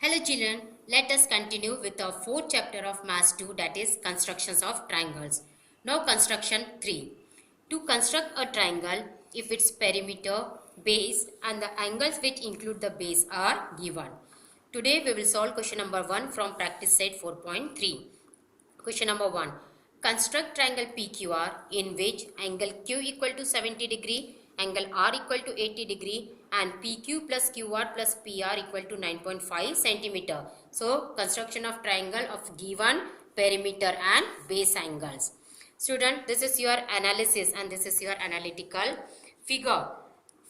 Hello children, let us continue with our fourth chapter of Maths 2, that is constructions of triangles. Now construction 3. To construct a triangle, if its perimeter, base and the angles which include the base are given. Today we will solve question number 1 from practice set 4.3. Question number 1. Construct triangle PQR in which angle Q equal to 70 degree, angle R equal to 80 degree and PQ plus QR plus PR equal to 9.5 centimeter. So, construction of triangle of given perimeter and base angles. Student, this is your analysis and this is your analytical figure.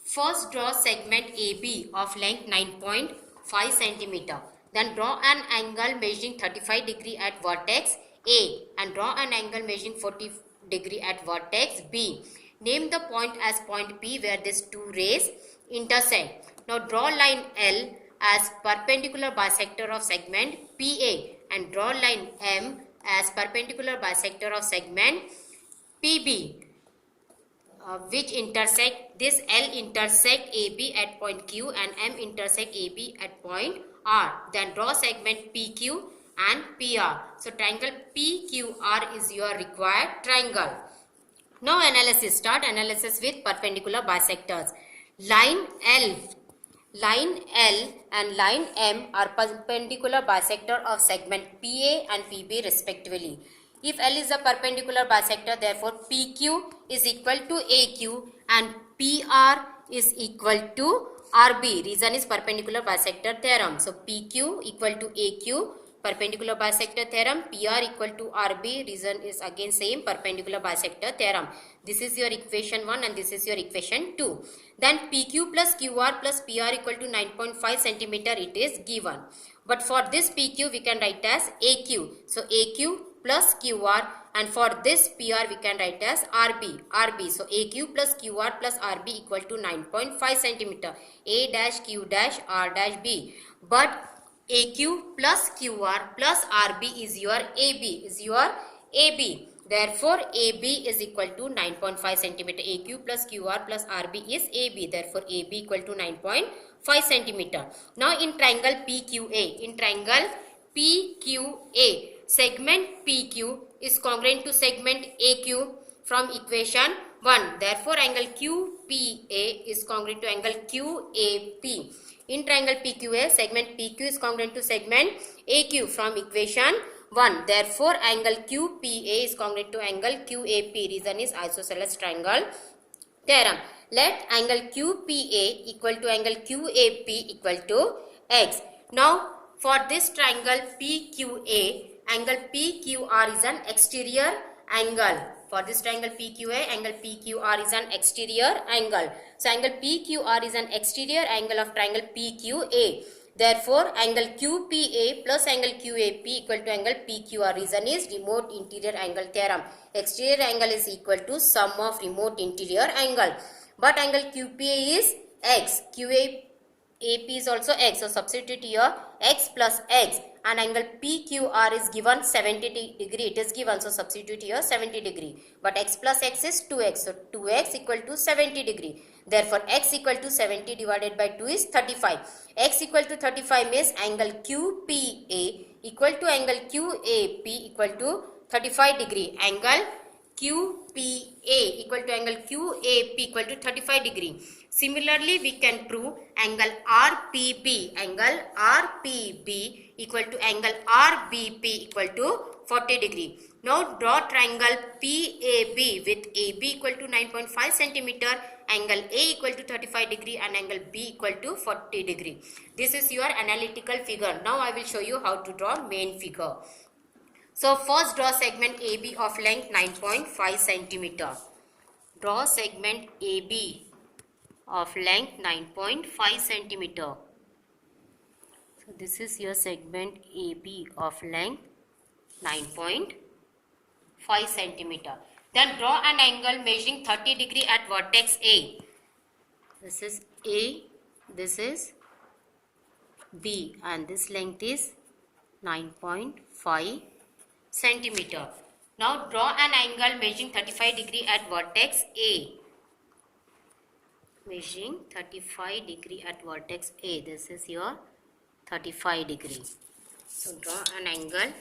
First, draw segment AB of length 9.5 centimeter. Then draw an angle measuring 35 degree at vertex A and draw an angle measuring 40 degree at vertex B. Name the point as point P where these two rays intersect. Now draw line L as perpendicular bisector of segment PA and draw line M as perpendicular bisector of segment PB. Which intersect this L intersect AB at point Q and M intersect AB at point R. Then draw segment PQ and PR. So triangle PQR is your required triangle. Now analysis. Start analysis with perpendicular bisectors. Line L and line M are perpendicular bisector of segment PA and PB respectively. If L is a perpendicular bisector, therefore PQ is equal to AQ and PR is equal to RB. Reason is perpendicular bisector theorem. So PQ equal to AQ, perpendicular bisector theorem. PR equal to RB. Reason is again same, perpendicular bisector theorem. This is your equation 1 and this is your equation 2. Then PQ plus QR plus PR equal to 9.5 centimeter it is given. But for this PQ we can write as AQ. So AQ plus QR and for this PR we can write as RB. So AQ plus QR plus RB equal to 9.5 centimeter. A dash Q dash R dash B. But AQ plus QR plus RB is your AB. Therefore, AB is equal to 9.5 centimeter. AQ plus QR plus RB is AB. Therefore, AB equal to 9.5 centimeter. Now, in triangle PQA, segment PQ is congruent to segment AQ from equation 1. Therefore, angle QPA is congruent to angle QAP. In triangle PQA, segment PQ is congruent to segment AQ from equation 1. Therefore, angle QPA is congruent to angle QAP. Reason is isosceles triangle theorem. Let angle QPA equal to angle QAP equal to X. Now, for this triangle PQA, angle PQR is an exterior angle. For this triangle PQA, angle PQR is an exterior angle. So, angle PQR is an exterior angle of triangle PQA. Therefore, angle QPA plus angle QAP equal to angle PQR. Reason is remote interior angle theorem. Exterior angle is equal to sum of remote interior angle. But angle QPA is X. QAP is also X. So, substitute here X plus X. And angle PQR is given 70 degree. It is given. So, substitute here 70 degree. But X plus X is 2X. So, 2X equal to 70 degree. Therefore, X equal to 70 divided by 2 is 35. X equal to 35 means angle QPA equal to angle QAP equal to 35 degree. Angle QPA equal to angle QAP equal to 35 degree. Similarly, we can prove angle RPB equal to angle RBP equal to 40 degree. Now, draw triangle PAB with AB equal to 9.5 centimeter, angle A equal to 35 degree and angle B equal to 40 degree. This is your analytical figure. Now, I will show you how to draw main figure. So, first draw segment AB of length 9.5 centimeter. Draw segment AB of length 9.5 centimeter. So, this is your segment AB of length 9.5 centimeter. Then draw an angle measuring 30 degree at vertex A. This is A, this is B and this length is 9.5 centimeter. Now draw an angle measuring 35 degree at vertex A. Measuring 35 degree at vertex A. This is your 35 degree. So draw an angle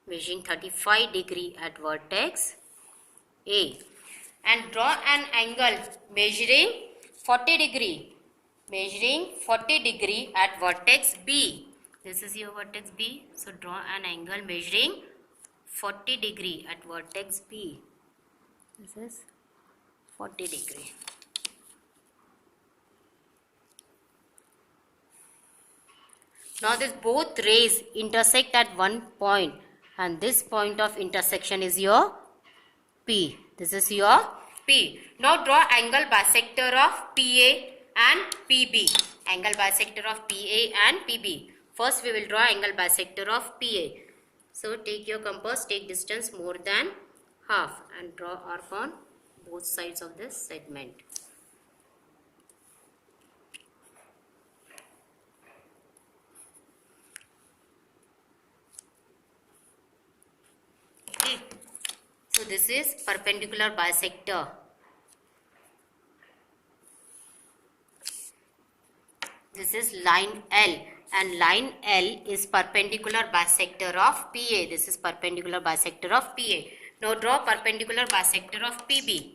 measuring 35 degree at vertex A, and draw an angle measuring 40 degree at vertex B. This is your vertex B. So draw an angle measuring 40 degree at vertex B. This is 40 degree. Now this both rays intersect at one point, and this point of intersection is your P. This is your P. Now draw angle bisector of PA and PB. Angle bisector of PA and PB. First we will draw angle bisector of PA. So take your compass, take distance more than half and draw arc on both sides of this segment. Okay. So this is perpendicular bisector. This is line L, and line L is perpendicular bisector of PA. This is perpendicular bisector of PA. Now draw perpendicular bisector of PB.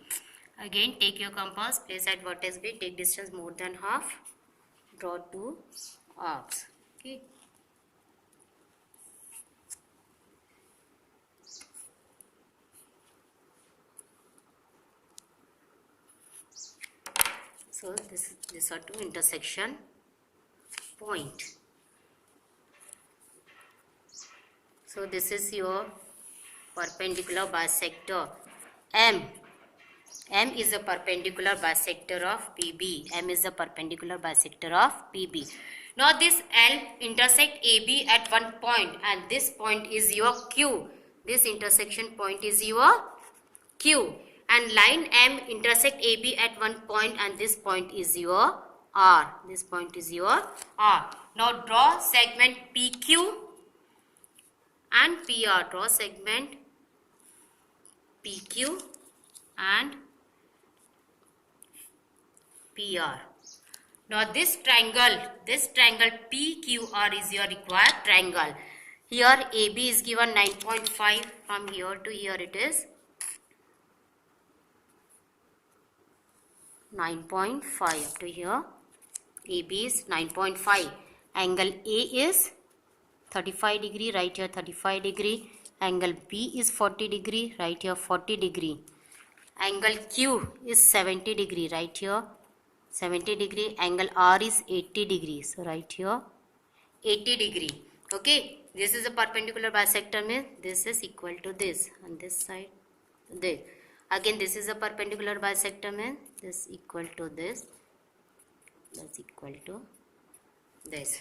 Again take your compass, place at vertex B, take distance more than half, draw two arcs. Okay. So these are two intersection point. So this is your perpendicular bisector M. M is the perpendicular bisector of PB. M is the perpendicular bisector of PB. Now this L intersect AB at one point, and this point is your Q. This intersection point is your Q. And line M intersect AB at one point, and this point is your R. This point is your R. Now draw segment PQ and PR. Draw segment PQ and PR. Now this triangle PQR is your required triangle. Here AB is given 9.5. From here to here it is 9.5 up to here. AB is 9.5. Angle A is 35 degree, right here 35 degree. Angle B is 40 degree, right here 40 degree. Angle Q is 70 degree, right here 70 degree. Angle R is 80 degree, so right here 80 degree. Okay, this is a perpendicular bisector, means this is equal to this, on this side this. Again this is a perpendicular bisector, means this equal to this, that's equal to this.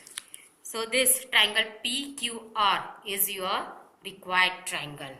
So this triangle PQR is your required triangle.